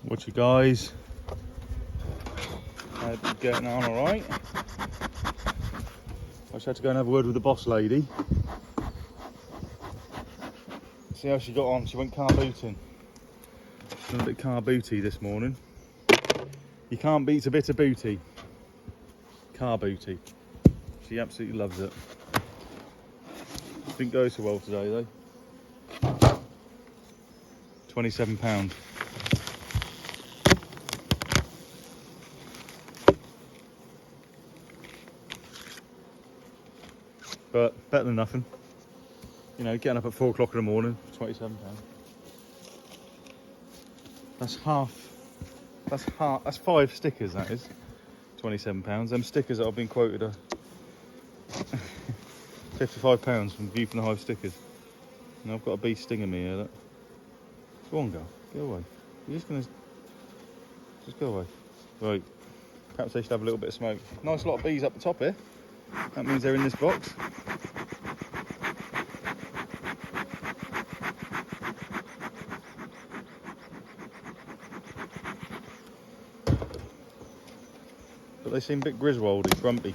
What you guys? Hope you're getting on alright. I just had to go and have a word with the boss lady. See how she got on. She went car booting. She's done a bit car booty this morning. You can't beat a bit of booty. Car booty. She absolutely loves it. Didn't go so well today though. £27. But better than nothing. You know, getting up at 4 o'clock in the morning, £27. That's 5 stickers, that is. £27. Them stickers that I've been quoted are £55 from View from the Hive stickers. And I've got a bee stinging me here, look. Go on, girl. Go away. You're just gonna... Just go away. Right. Perhaps they should have a little bit of smoke. Nice lot of bees up the top here. That means they're in this box. But they seem a bit Griswoldy, grumpy.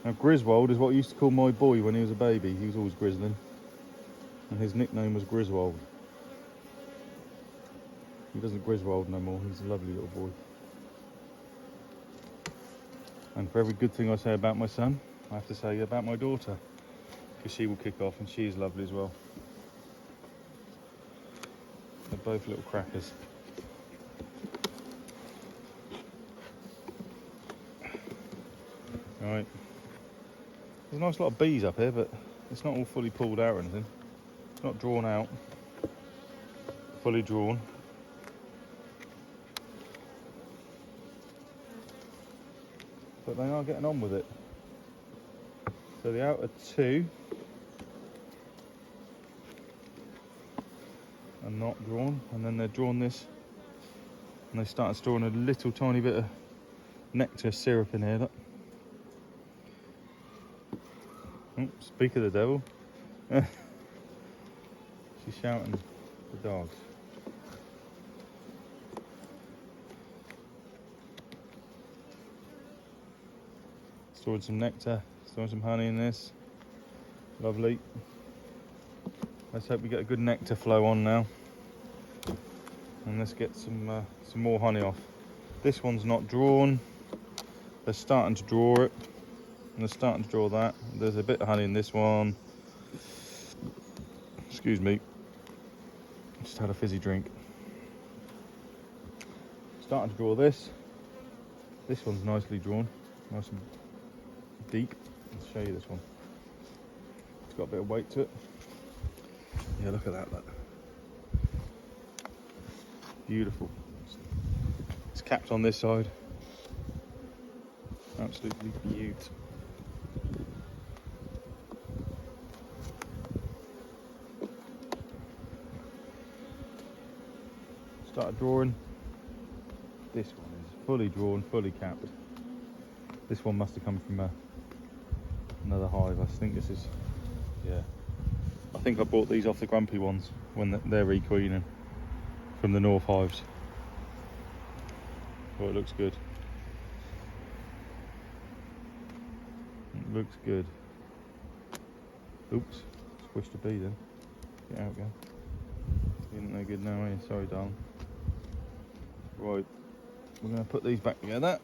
Now Griswald is what I used to call my boy when he was a baby. He was always grizzling. And his nickname was Griswold. He doesn't Griswold no more, he's a lovely little boy. And for every good thing I say about my son, I have to say about my daughter. Because she will kick off and she is lovely as well. They're both little crackers. Right. There's a nice lot of bees up here, but it's not all fully pulled out or anything. It's not drawn out. Fully drawn. But they are getting on with it. So the outer two are not drawn, and then they're drawn this, and they started storing a little tiny bit of nectar syrup in here. Look. Oh, speak of the devil. She's shouting the dogs. Stored some nectar, stored some honey in this. Lovely. Let's hope we get a good nectar flow on now. And let's get some more honey off. This one's not drawn. They're starting to draw it. And they're starting to draw that. There's a bit of honey in this one. Excuse me. Just had a fizzy drink. Starting to draw this. This one's nicely drawn. Nice and deep. Let's show you this one. It's got a bit of weight to it. Yeah, look at that. Look. Beautiful. It's capped on this side. Absolutely beautiful. Started drawing. This one is fully drawn, fully capped. This one must have come from another hive. I think this is, yeah. I think I bought these off the grumpy ones when they're requeening from the north hives. Oh, it looks good. It looks good. Oops, squished a bee then. Get out again. You ain't no good now, are you? Sorry, darling. Right, we're going to put these back together.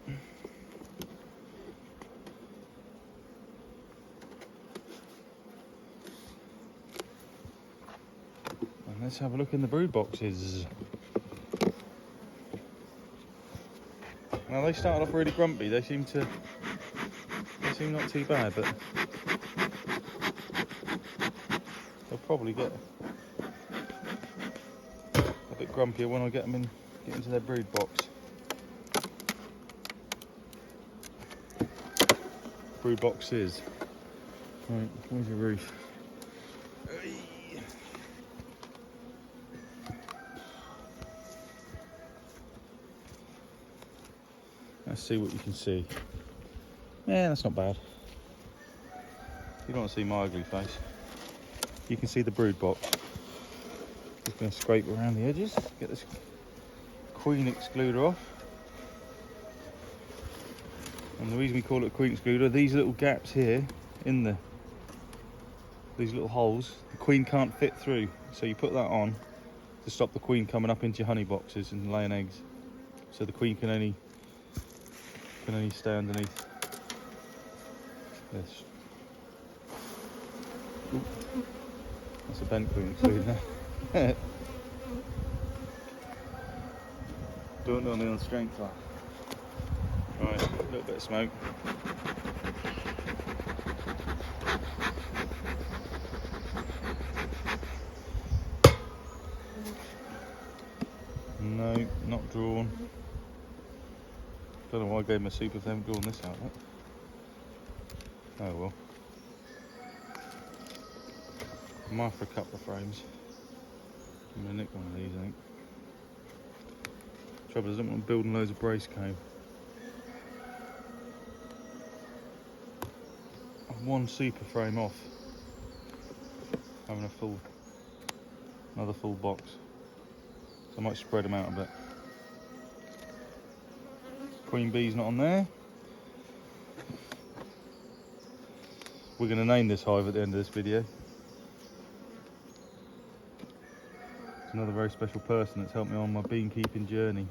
And let's have a look in the brood boxes. Now they started off really grumpy. They seem not too bad, but they'll probably get a bit grumpier when I get into their brood box. Brood boxes. Right, where's your roof? Let's see what you can see. Yeah, that's not bad. You don't want to see my ugly face. You can see the brood box. There's going to scrape around the edges, get this queen excluder off. And the reason we call it a queen excluder, these little gaps here in these little holes, the queen can't fit through. So you put that on to stop the queen coming up into your honey boxes and laying eggs. So the queen can only stay underneath this. Ooh, that's a bent queen excluder. Don't know me on strength. Right, a little bit of smoke. No, not drawn. Don't know why I gave him a super if they haven't drawn this out yet. Oh well. I'm after a couple of frames. I'm going to nick one of these, I think. Trouble is, I don't want building loads of brace comb. I'm one super frame off having another full box. So I might spread them out a bit. Queen bee's not on there. We're going to name this hive at the end of this video. It's another very special person that's helped me on my beekeeping journey.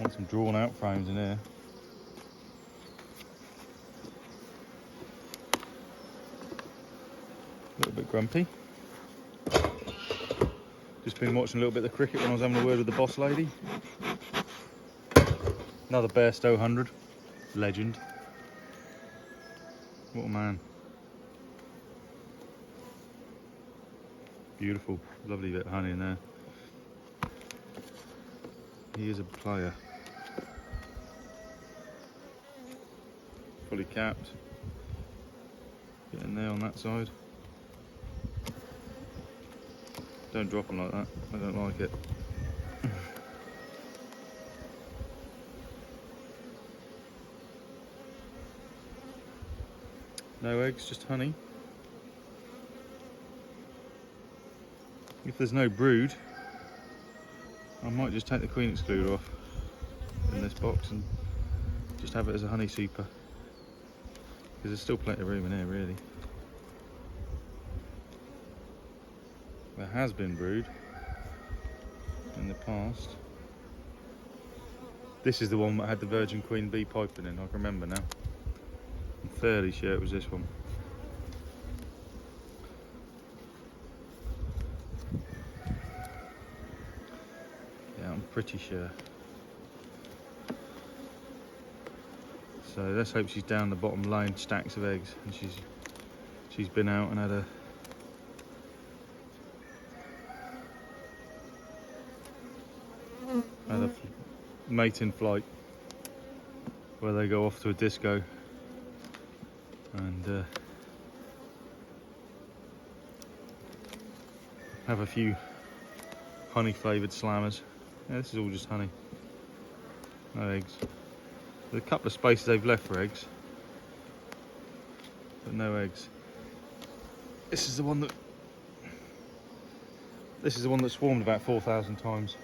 Want some drawn out frames in here. A little bit grumpy. Just been watching a little bit of the cricket when I was having a word with the boss lady. Another Bairstow 100. Legend. What a man. Beautiful. Lovely bit of honey in there. He is a player. Fully capped. Get in there on that side. Don't drop them like that. I don't like it. No eggs, just honey. If there's no brood, I might just take the queen excluder off in this box and just have it as a honey super. Because there's still plenty of room in here, really. There has been brood in the past. This is the one that had the virgin queen bee piping in, I can remember now. I'm fairly sure it was this one. Yeah, I'm pretty sure. So let's hope she's down the bottom laying stacks of eggs, and she's been out and had a mating flight where they go off to a disco and have a few honey flavoured slammers. Yeah, this is all just honey, no eggs. There's a couple of spaces they've left for eggs, but no eggs. This is the one that swarmed about 4,000 times.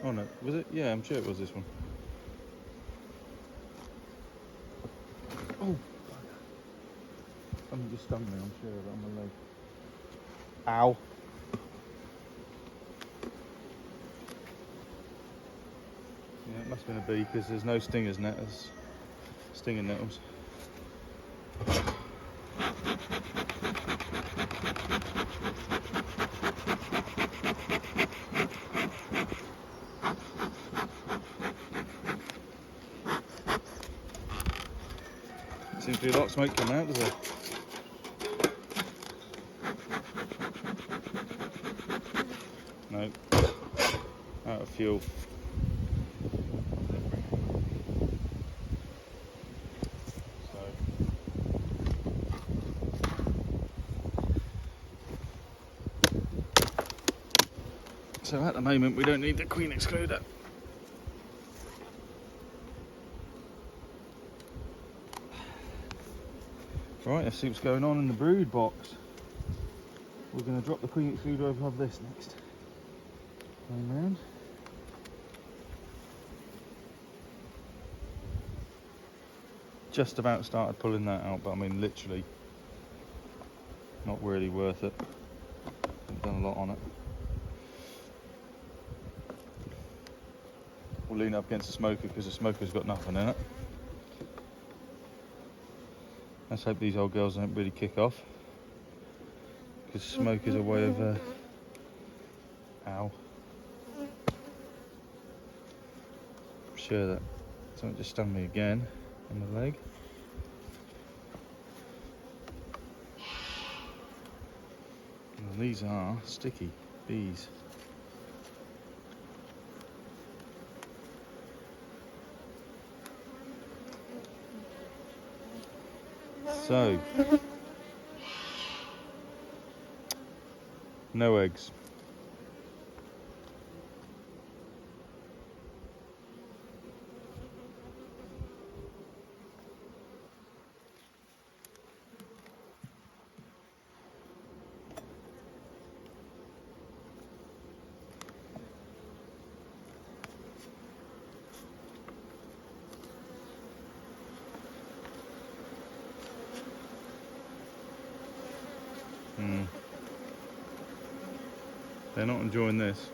Oh no, was it? Yeah, I'm sure it was this one. Oh, something just stung me, I'm sure, on my leg. Ow. Yeah, it must have been a bee because there's no stingers netters. Stinging nettles. Seems to be a lot of smoke coming out, does there? No. Out of fuel. So at the moment we don't need the queen excluder. Right, let's see what's going on in the brood box. We're going to drop the queen excluder above this next. Going round. Just about started pulling that out, but I mean literally not really worth it. Haven't done a lot on it. We'll lean up against the smoker because the smoker's got nothing in it. Let's hope these old girls don't really kick off, because smoke is a way of ow. I'm sure that something just stung me again in the leg. And these are sticky bees. So, no eggs. They're not enjoying this.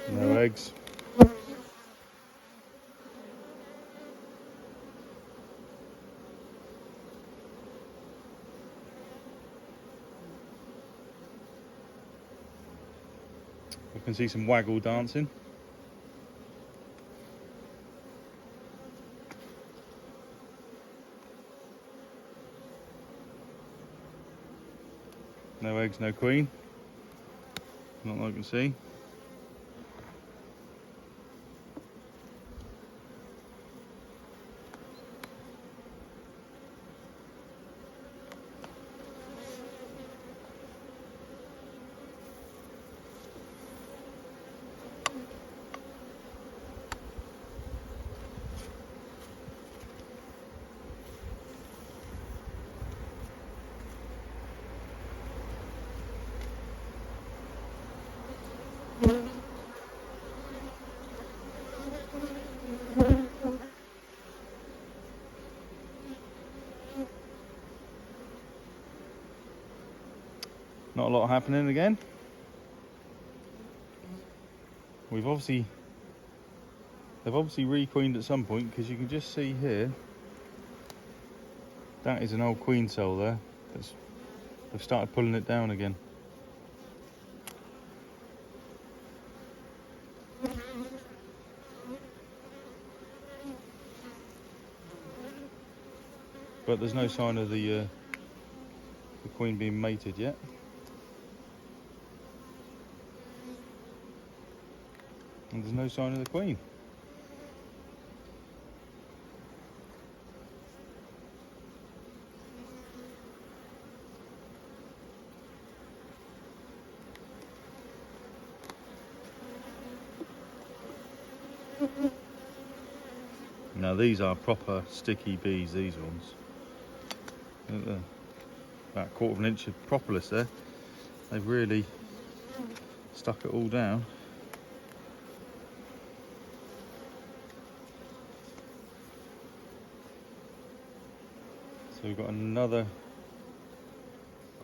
No eggs. I can see some waggle dancing. No eggs, no queen. Not that I can see. Not a lot happening again. They've obviously requeened at some point, because you can just see here that is an old queen cell there. They've started pulling it down again. But there's no sign of the queen being mated yet. And there's no sign of the queen. Now these are proper sticky bees, these ones. About a quarter of an inch of propolis there. They've really stuck it all down. So we've got another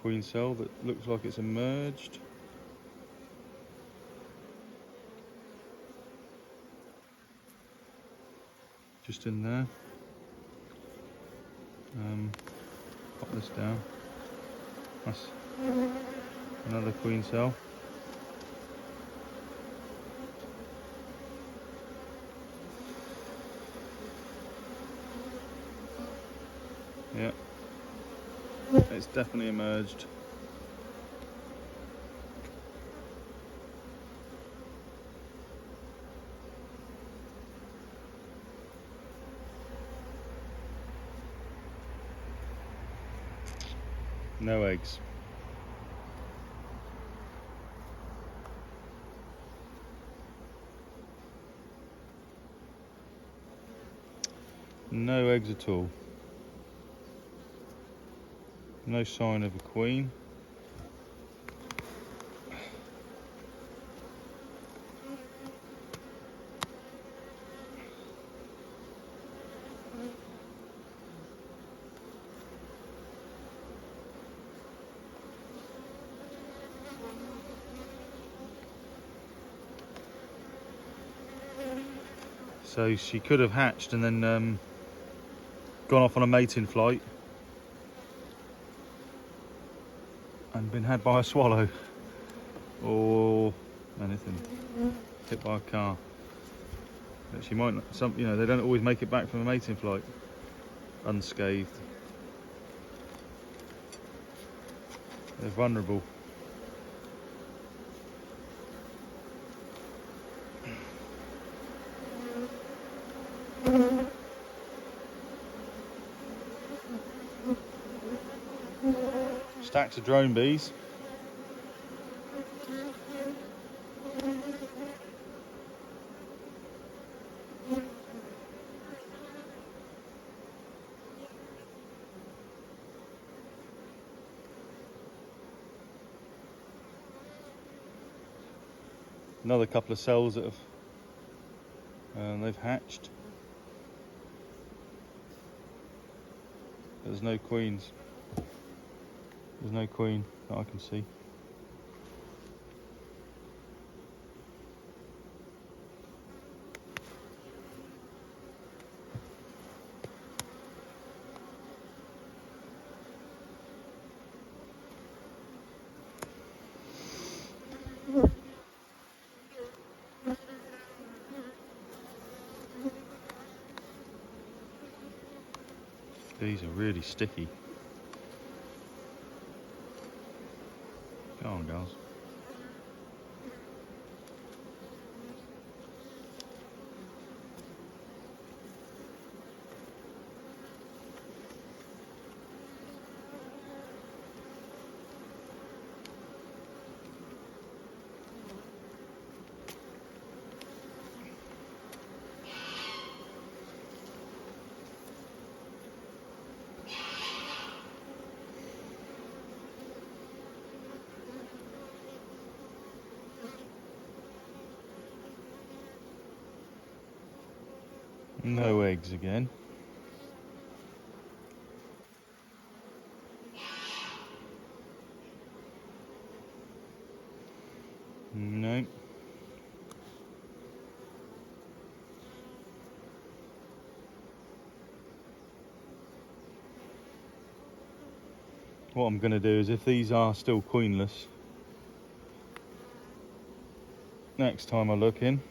queen cell that looks like it's emerged. Just in there. Pop this down. That's another queen cell. Yeah, it's definitely emerged. No eggs. No eggs at all. No sign of a queen. So she could have hatched and then gone off on a mating flight and been had by a swallow or anything, hit by a car. But she might not, you know, they don't always make it back from a mating flight unscathed. They're vulnerable. Stacks of drone bees. Another couple of cells that have they've hatched. There's no queens. There's no queen that I can see. These are really sticky. Go on, girls. No eggs again. No. What I'm going to do is, if these are still queenless, next time I look in,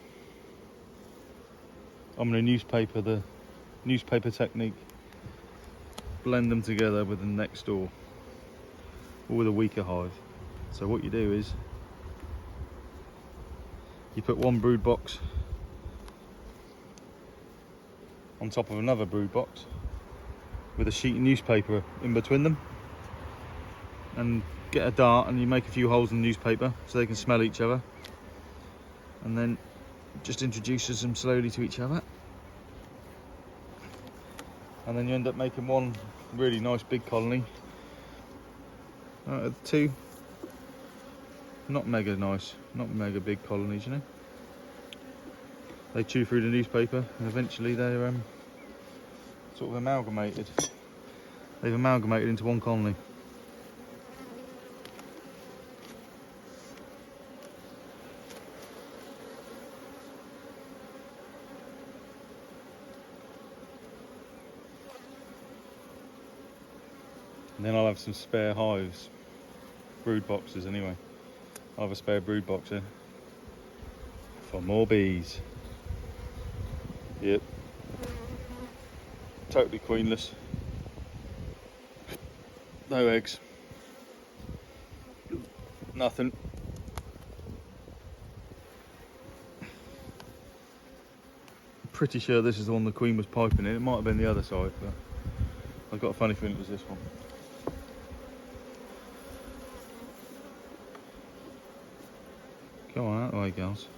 I'm going to the newspaper technique, blend them together with the next door, or with a weaker hive. So what you do is, you put one brood box on top of another brood box with a sheet of newspaper in between them, and get a dart and you make a few holes in the newspaper so they can smell each other, and then just introduces them slowly to each other, and then you end up making one really nice big colony out of two not mega nice, not mega big colonies, you know. They chew through the newspaper and eventually they're sort of amalgamated. They've amalgamated into one colony. And then I'll have some spare hives, brood boxes anyway. I'll have a spare brood box here for more bees. Yep. Totally queenless. No eggs. Nothing. Pretty sure this is the one the queen was piping in. It might have been the other side, but I've got a funny feeling it was this one. Go on, out of the way, girls.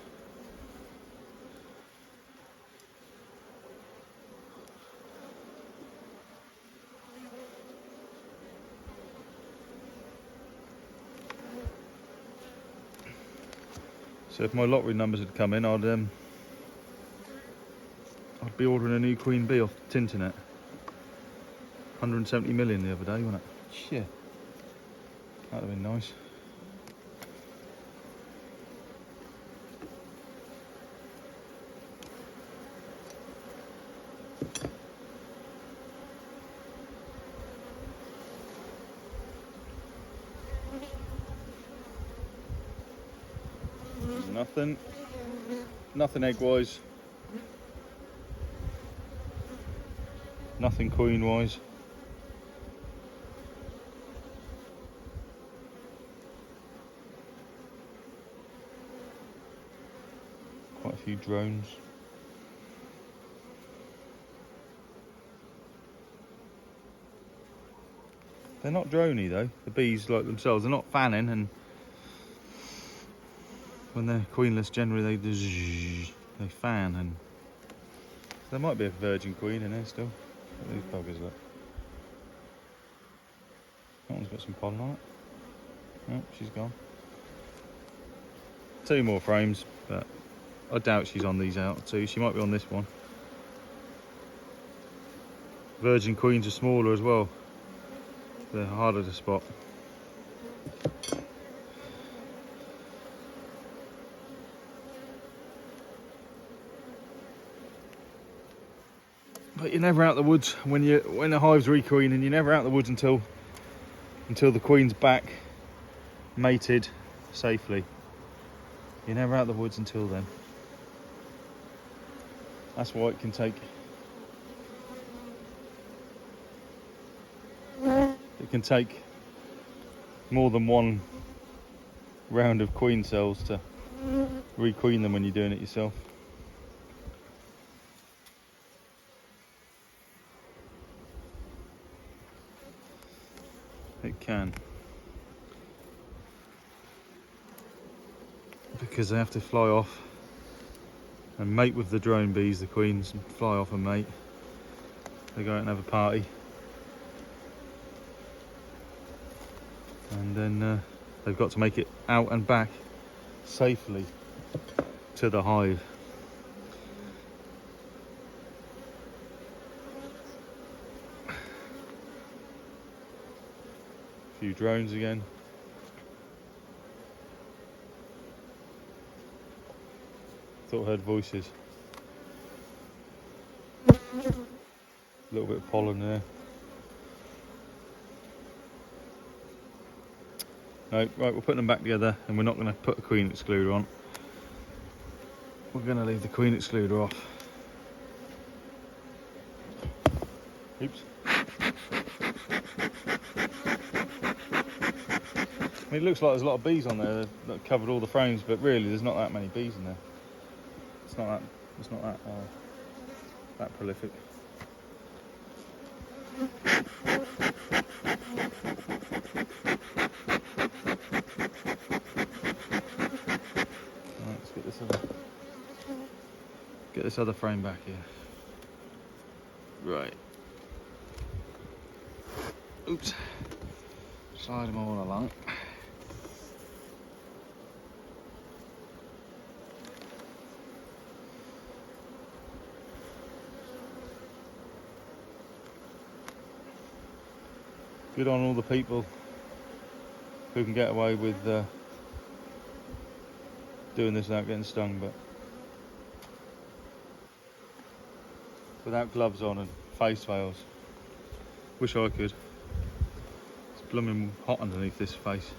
So if my lottery numbers had come in, I'd be ordering a new queen bee off the Tinternet. 170 million the other day, wasn't it? Shit. That'd have been nice. Nothing egg-wise. Nothing queen-wise. Quite a few drones. They're not droney though, the bees like themselves. They're not fanning, and when they're queenless generally they fan, and there might be a virgin queen in there still. Look at these buggers, look. That one's got some pollen on it. Oh, she's gone. 2 more frames, but I doubt she's on these out too. She might be on this one. Virgin queens are smaller as well. They're harder to spot. But you're never out the woods when the hive's requeening. You're never out the woods until the queen's back, mated safely. You're never out the woods until then. That's why it can take. It can take more than one round of queen cells to requeen them when you're doing it yourself. It can. Because they have to fly off and mate with the drone bees, the queens, and fly off and mate. They go out and have a party. And then they've got to make it out and back safely to the hive. A few drones again. Thought I heard voices. A little bit of pollen there. No, right, we're putting them back together, and we're not going to put the queen excluder on. We're going to leave the queen excluder off. Oops. I mean, it looks like there's a lot of bees on there that covered all the frames, but really there's not that many bees in there. It's not that prolific. Get this other frame back here. Right. Oops. Slide them all along. Good on all the people who can get away with doing this without getting stung, but without gloves on and face veils. Wish I could. It's blooming hot underneath this face,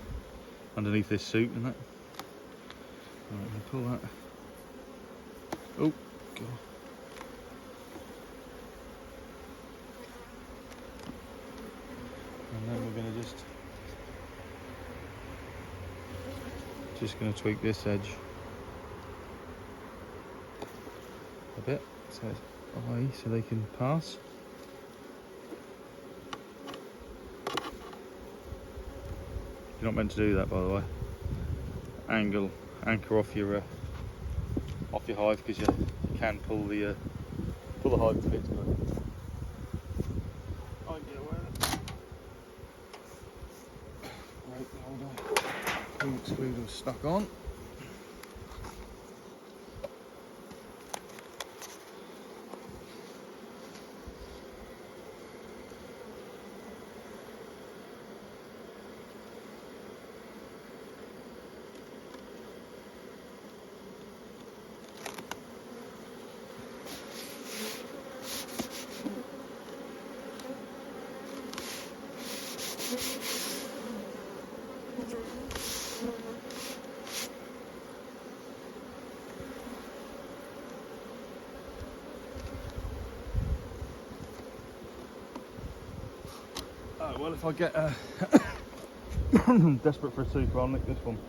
underneath this suit, isn't it? Right, I'm gonna pull that. Oh, God. And then we're gonna just gonna tweak this edge a bit so it's away so they can pass. You're not meant to do that, by the way. Anchor off your hive, because you can pull the hive to bits. Right, the old queen excluder stuck on. Well, if I get desperate for a super, I'll nick this one.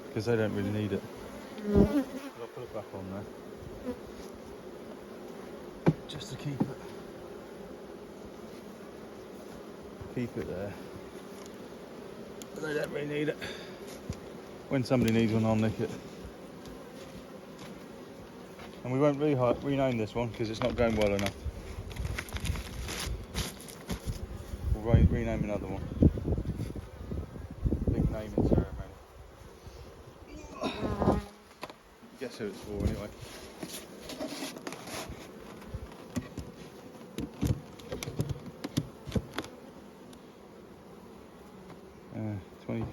Because they don't really need it. But I'll put it back on there. Just to keep it there. But they don't really need it. When somebody needs one, I'll nick it. And we won't rename this one because it's not going well enough. We'll rename another one. Big naming ceremony. Guess who it's for anyway. 20.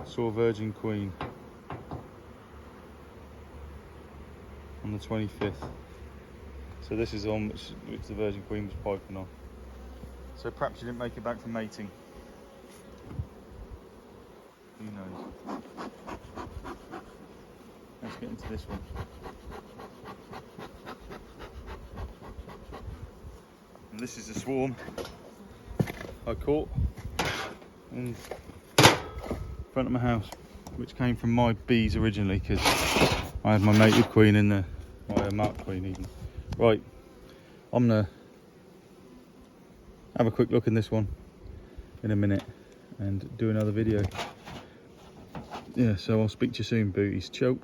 Saw Virgin Queen on the 25th. So this is on which the Virgin Queen was piping on. So perhaps she didn't make it back from mating. Who knows? Let's get into this one. And this is the swarm I caught in front of my house, which came from my bees originally, because I had my mated queen in there, my marked queen even. Right, I'm gonna have a quick look in this one in a minute and do another video. Yeah, so I'll speak to you soon, booties. Ciao.